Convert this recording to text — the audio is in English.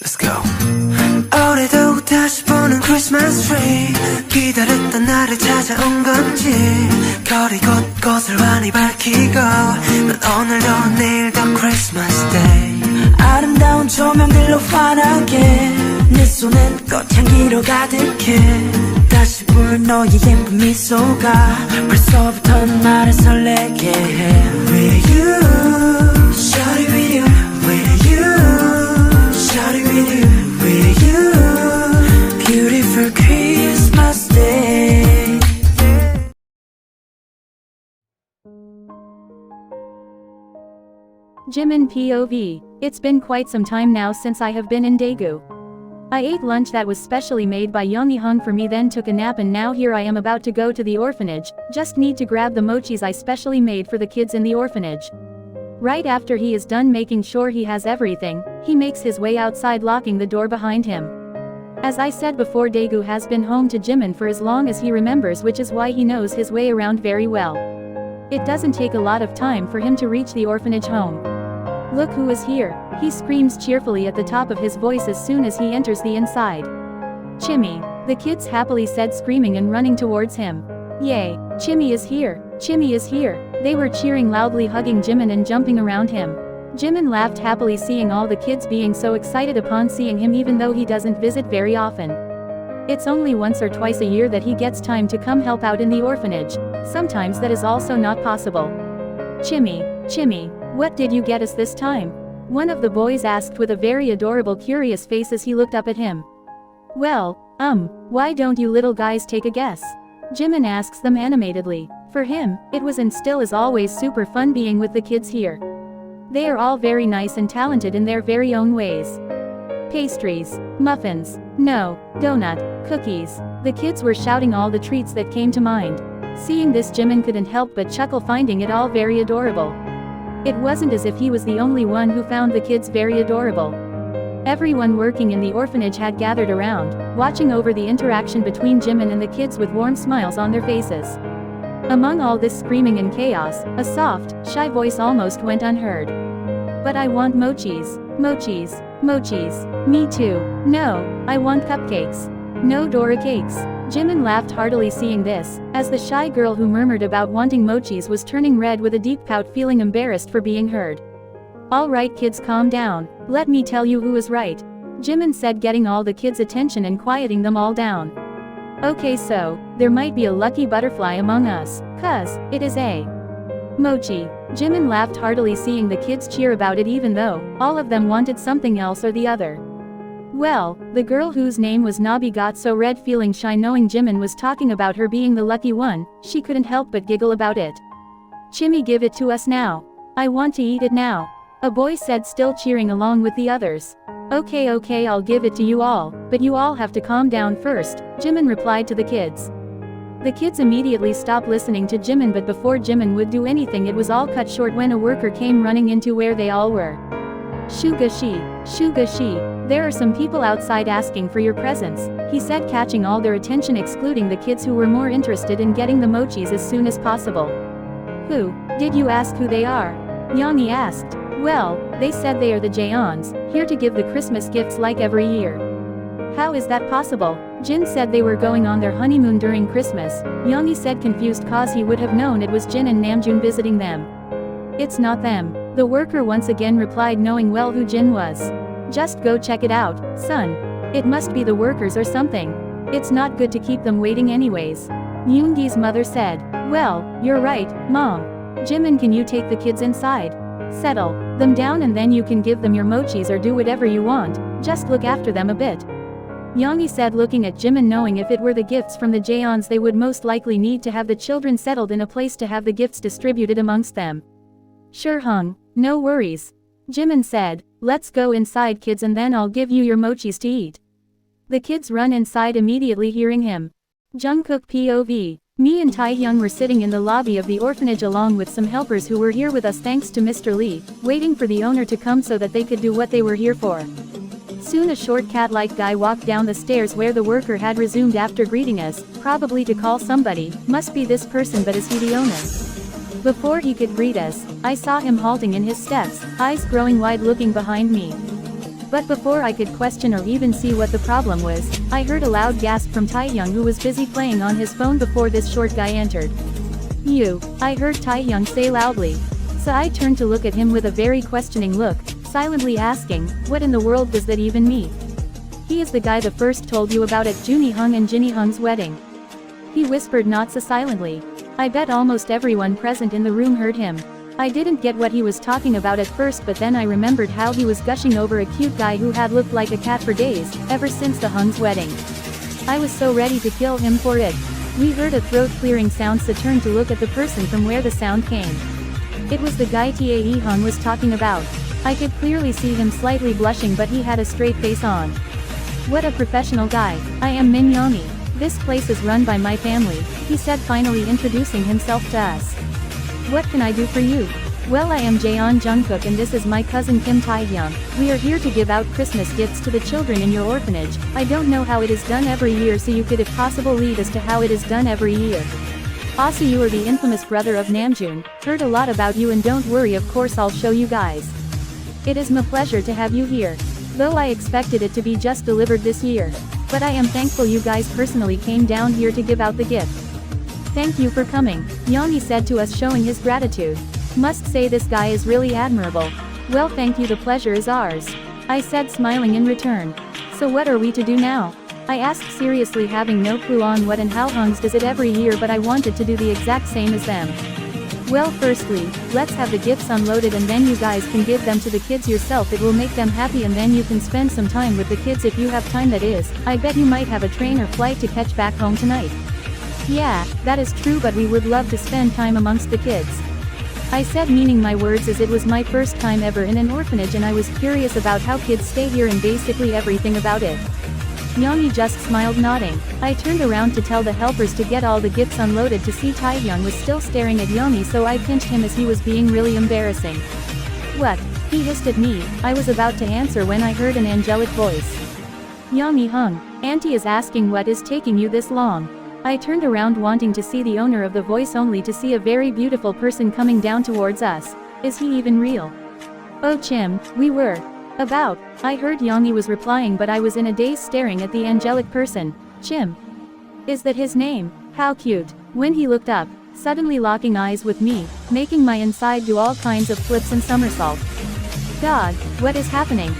Let's go. 올해도 다시 보는 Christmas tree 기다렸던 날이 찾아온 건지 거리 곳곳을 환히 밝히고 난 오늘도 내일도 Christmas Day 아름다운 조명들로 환하게 네 손엔 꽃향기로 가득해 다시 볼 너의 예쁜 미소가 벌써부터 나를 설레게 해 With you, shawty with you With you, shawty with you With you, beautiful Christmas day Jimin POV. It's been quite some time now since I have been in Daegu. I ate lunch that was specially made by Youngie Hung for me, then took a nap, and now here I am about to go to the orphanage. Just need to grab the mochis I specially made for the kids in the orphanage. Right after he is done making sure he has everything, he makes his way outside, locking the door behind him. As I said before, Daegu has been home to Jimin for as long as he remembers, which is why he knows his way around very well. It doesn't take a lot of time for him to reach the orphanage home. Look who is here, he screams cheerfully at the top of his voice as soon as he enters the inside. Chimmy, the kids happily said, screaming and running towards him. Yay, Chimmy is here, Chimmy is here. They were cheering loudly, hugging Jimin and jumping around him. Jimin laughed happily, seeing all the kids being so excited upon seeing him, even though he doesn't visit very often. It's only once or twice a year that he gets time to come help out in the orphanage. Sometimes that is also not possible. Chimmy, Chimmy, what did you get us this time? One of the boys asked with a very adorable curious face as he looked up at him. Well, why don't you little guys take a guess? Jimin asks them animatedly. For him, it was and still is always super fun being with the kids here. They are all very nice and talented in their very own ways. Pastries, muffins, no, donut, cookies. The kids were shouting all the treats that came to mind. Seeing this, Jimin couldn't help but chuckle, finding it all very adorable. It wasn't as if he was the only one who found the kids very adorable. Everyone working in the orphanage had gathered around, watching over the interaction between Jimin and the kids with warm smiles on their faces. Among all this screaming and chaos, a soft, shy voice almost went unheard. But I want mochis, mochis, mochis. Me too. No, I want cupcakes. No Dora cakes. Jimin laughed heartily seeing this, as the shy girl who murmured about wanting mochis was turning red with a deep pout, feeling embarrassed for being heard. Alright kids, calm down, let me tell you who is right. Jimin said, getting all the kids' attention and quieting them all down. Okay, so, there might be a lucky butterfly among us, cuz, it is a mochi. Jimin laughed heartily seeing the kids cheer about it, even though all of them wanted something else or the other. Well, the girl whose name was Nabi got so red, feeling shy knowing Jimin was talking about her being the lucky one, she couldn't help but giggle about it. Chimmy, give it to us now. I want to eat it now. A boy said, still cheering along with the others. Okay, I'll give it to you all, but you all have to calm down first, Jimin replied to the kids. The kids immediately stopped listening to Jimin, but before Jimin would do anything, it was all cut short when a worker came running into where they all were. Shugashi, there are some people outside asking for your presence, he said, catching all their attention, excluding the kids who were more interested in getting the mochis as soon as possible. Who? Did you ask who they are? Youngie asked. Well, they said they are the Jaeons, here to give the Christmas gifts like every year. How is that possible? Jin said they were going on their honeymoon during Christmas. Youngie said, confused, cause he would have known it was Jin and Namjoon visiting them. It's not them, the worker once again replied, knowing well who Jin was. Just go check it out, son. It must be the workers or something. It's not good to keep them waiting anyways. Yoongie's mother said. Well, you're right, Mom. Jimin, can you take the kids inside? Settle them down and then you can give them your mochis or do whatever you want, just look after them a bit. Youngie said, looking at Jimin, knowing if it were the gifts from the Jaeons, they would most likely need to have the children settled in a place to have the gifts distributed amongst them. Sure Hung, no worries. Jimin said, let's go inside kids and then I'll give you your mochis to eat. The kids run inside immediately hearing him. Jungkook POV. Me and Taehyung were sitting in the lobby of the orphanage along with some helpers who were here with us thanks to Mr. Lee, waiting for the owner to come so that they could do what they were here for. Soon a short cat-like guy walked down the stairs where the worker had resumed after greeting us, probably to call somebody. Must be this person, but is he the owner? Before he could greet us, I saw him halting in his steps, eyes growing wide looking behind me. But before I could question or even see what the problem was, I heard a loud gasp from Taehyung, who was busy playing on his phone before this short guy entered. "You," I heard Taehyung say loudly. So I turned to look at him with a very questioning look, silently asking, "What in the world does that even mean?" "He is the guy the first told you about at Junhee-hung and Jinhee-hung's wedding," he whispered not so silently. I bet almost everyone present in the room heard him. I didn't get what he was talking about at first, but then I remembered how he was gushing over a cute guy who had looked like a cat for days, ever since the Hung's wedding. I was so ready to kill him for it. We heard a throat-clearing sound, so turned to look at the person from where the sound came. It was the guy Tae Hung was talking about. I could clearly see him slightly blushing, but he had a straight face on. "What a professional guy. I am Min Yomi. This place is run by my family," he said, finally introducing himself to us. "What can I do for you?" "Well, I am Jaeon Jungkook and this is my cousin Kim Taehyung. We are here to give out Christmas gifts to the children in your orphanage. I don't know how it is done every year, so you could if possible lead us to how it is done every year. Also, you are the infamous brother of Namjoon. Heard a lot about you, and don't worry, of course I'll show you guys. It is my pleasure to have you here. Though I expected it to be just delivered this year. But I am thankful you guys personally came down here to give out the gift. Thank you for coming," Yomi said to us, showing his gratitude. "Must say this guy is really admirable." "Well, thank you, the pleasure is ours," I said, smiling in return. "So what are we to do now?" I asked, seriously, having no clue on what and how Hungs does it every year, but I wanted to do the exact same as them. "Well, firstly, let's have the gifts unloaded and then you guys can give them to the kids yourself. It will make them happy and then you can spend some time with the kids if you have time, that is. I bet you might have a train or flight to catch back home tonight." "Yeah, that is true, but we would love to spend time amongst the kids," I said, meaning my words, as it was my first time ever in an orphanage and I was curious about how kids stay here and basically everything about it. Yomi just smiled, nodding. I turned around to tell the helpers to get all the gifts unloaded to see Taehyung was still staring at Yomi, so I pinched him as he was being really embarrassing. "What?" he hissed at me. I was about to answer when I heard an angelic voice. "Yomi Hung, Auntie is asking what is taking you this long." I turned around wanting to see the owner of the voice, only to see a very beautiful person coming down towards us. "Is he even real?" "Oh Chim, we were about," I heard Yomi was replying, but I was in a daze staring at the angelic person. "Chim? Is that his name? How cute." When he looked up, suddenly locking eyes with me, making my inside do all kinds of flips and somersault. "God, what is happening?"